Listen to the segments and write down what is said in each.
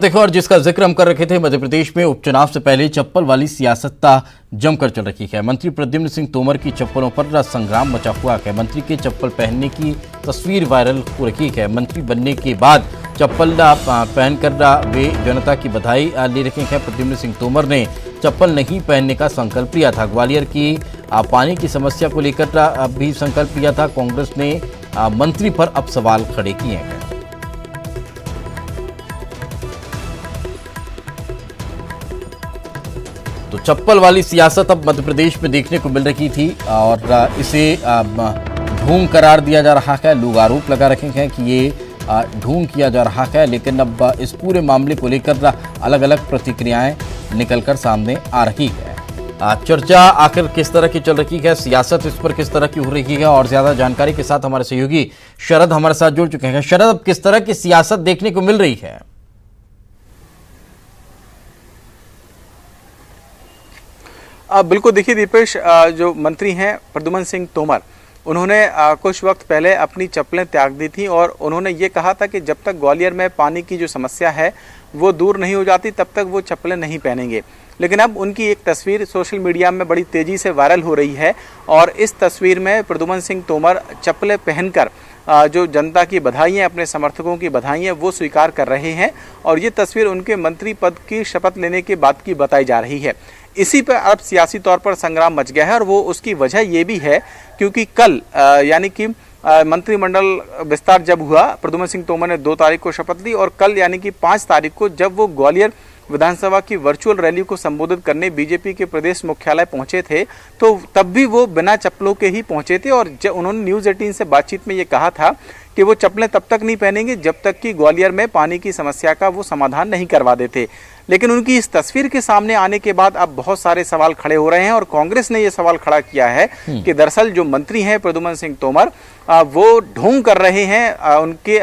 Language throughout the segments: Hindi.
देखो, और जिसका जिक्र हम कर रखे थे, मध्य प्रदेश में उपचुनाव से पहले चप्पल वाली सियासत जमकर चल रही है। मंत्री प्रद्युम्न सिंह तोमर की चप्पलों पर संग्राम मचा हुआ है। मंत्री के चप्पल पहनने की तस्वीर वायरल हो रही है। मंत्री बनने के बाद चप्पल पहनकर वे जनता की बधाई ले रखे हैं। प्रद्युम्न सिंह तोमर ने चप्पल नहीं पहनने का संकल्प लिया था। ग्वालियर की पानी की समस्या को लेकर भी संकल्प लिया था। कांग्रेस ने मंत्री पर अब सवाल खड़े किए हैं। तो चप्पल वाली सियासत अब मध्य प्रदेश में देखने को मिल रही थी और इसे ढोंग करार दिया जा रहा है। लोग आरोप लगा रहे हैं कि ये ढोंग किया जा रहा है, लेकिन अब इस पूरे मामले को लेकर अलग अलग प्रतिक्रियाएं निकलकर सामने आ रही है। चर्चा आखिर किस तरह की चल रही है, सियासत इस पर किस तरह की हो रही है, और ज्यादा जानकारी के साथ हमारे सहयोगी शरद हमारे साथ जुड़ चुके हैं। शरद, अब किस तरह की सियासत देखने को मिल रही है? बिल्कुल, देखिए दीपेश, जो मंत्री हैं प्रद्युम्न सिंह तोमर, उन्होंने कुछ वक्त पहले अपनी चप्पलें त्याग दी थी और उन्होंने ये कहा था कि जब तक ग्वालियर में पानी की जो समस्या है वो दूर नहीं हो जाती तब तक वो चप्पलें नहीं पहनेंगे। लेकिन अब उनकी एक तस्वीर सोशल मीडिया में बड़ी तेज़ी से वायरल हो रही है और इस तस्वीर में प्रद्युम्न सिंह तोमर चप्पलें पहनकर जो जनता की बधाइयाँ, अपने समर्थकों की बधाइयाँ वो स्वीकार कर रहे हैं और ये तस्वीर उनके मंत्री पद की शपथ लेने के बाद की बताई जा रही है। इसी पर अब सियासी तौर पर संग्राम मच गया है और वो उसकी वजह ये भी है क्योंकि कल यानी कि मंत्रिमंडल विस्तार जब हुआ, प्रद्युम्न सिंह तोमर ने 2 तारीख को शपथ ली और कल यानी कि 5 तारीख को जब वो ग्वालियर विधानसभा की वर्चुअल रैली को संबोधित करने बीजेपी के प्रदेश मुख्यालय पहुंचे थे, तो तब भी वो बिना चप्पलों के ही पहुंचे थे और उन्होंने न्यूज़ 18 से बातचीत में ये कहा था कि वो चप्पलें तब तक नहीं पहनेंगे जब तक कि ग्वालियर में पानी की समस्या का वो समाधान नहीं करवा देते। लेकिन उनकी इस तस्वीर के सामने आने के बाद अब बहुत सारे सवाल खड़े हो रहे हैं और कांग्रेस ने ये सवाल खड़ा किया है कि दरअसल जो मंत्री हैं प्रद्युम्न सिंह तोमर वो ढोंग कर रहे हैं। उनके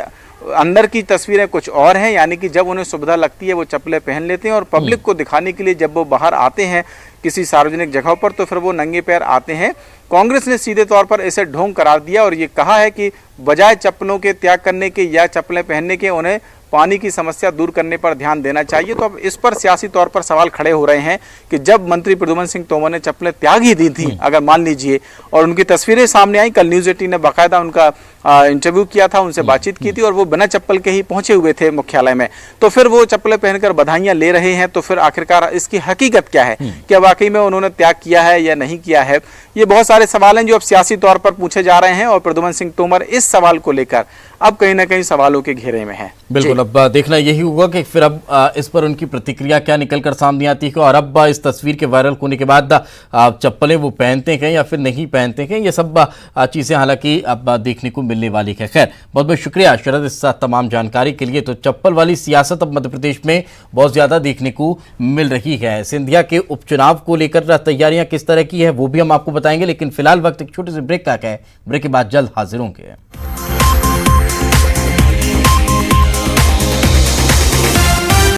अंदर की तस्वीरें कुछ और हैं, यानी कि जब उन्हें सुविधा लगती है वो चप्पलें पहन लेते हैं और पब्लिक को दिखाने के लिए जब वो बाहर आते हैं किसी सार्वजनिक जगहों पर तो फिर वो नंगे पैर आते हैं। कांग्रेस ने सीधे तौर पर इसे ढोंग करार दिया और ये कहा है कि बजाय चप्पलों के त्याग करने के या चप्पलें पहनने के उन्हें पानी की समस्या दूर करने पर ध्यान देना चाहिए। तो अब इस पर सियासी तौर पर सवाल खड़े हो रहे हैं कि जब मंत्री प्रद्युम्न सिंह तोमर ने चप्पलें त्याग ही दी थी, अगर मान लीजिए, और उनकी तस्वीरें सामने आई, कल न्यूज़ 18 ने बाकायदा उनका इंटरव्यू किया था, उनसे बातचीत की थी और वो बिना चप्पल के ही पहुंचे हुए थे मुख्यालय में, तो फिर वो चप्पलें पहनकर बधाइयां ले रहे हैं। तो फिर आखिरकार इसकी हकीकत क्या है, क्या वाकई में उन्होंने त्याग किया है या नहीं किया है? ये बहुत सारे सवाल हैं जो अब सियासी तौर पर पूछे जा रहे हैं और प्रद्युम्न सिंह तोमर इस सवाल को लेकर अब कहीं ना कहीं सवालों के घेरे में है। बिल्कुल, अब देखना यही होगा कि फिर अब इस पर उनकी प्रतिक्रिया क्या निकलकर सामने आती है और अब इस तस्वीर के वायरल होने के बाद चप्पलें वो पहनते हैं या फिर नहीं पहनते हैं, ये सब चीजें हालांकि अब देखने को मिलने वाली है। खैर, बहुत बहुत शुक्रिया शरद इस तमाम जानकारी के लिए। तो चप्पल वाली सियासत अब मध्य प्रदेश में बहुत ज्यादा देखने को मिल रही है। सिंधिया के उपचुनाव को लेकर तैयारियां किस तरह की है वो भी हम आपको बताएंगे, लेकिन फिलहाल वक्त एक छोटे से ब्रेक का है। ब्रेक के बाद जल्द हाजिर होंगे।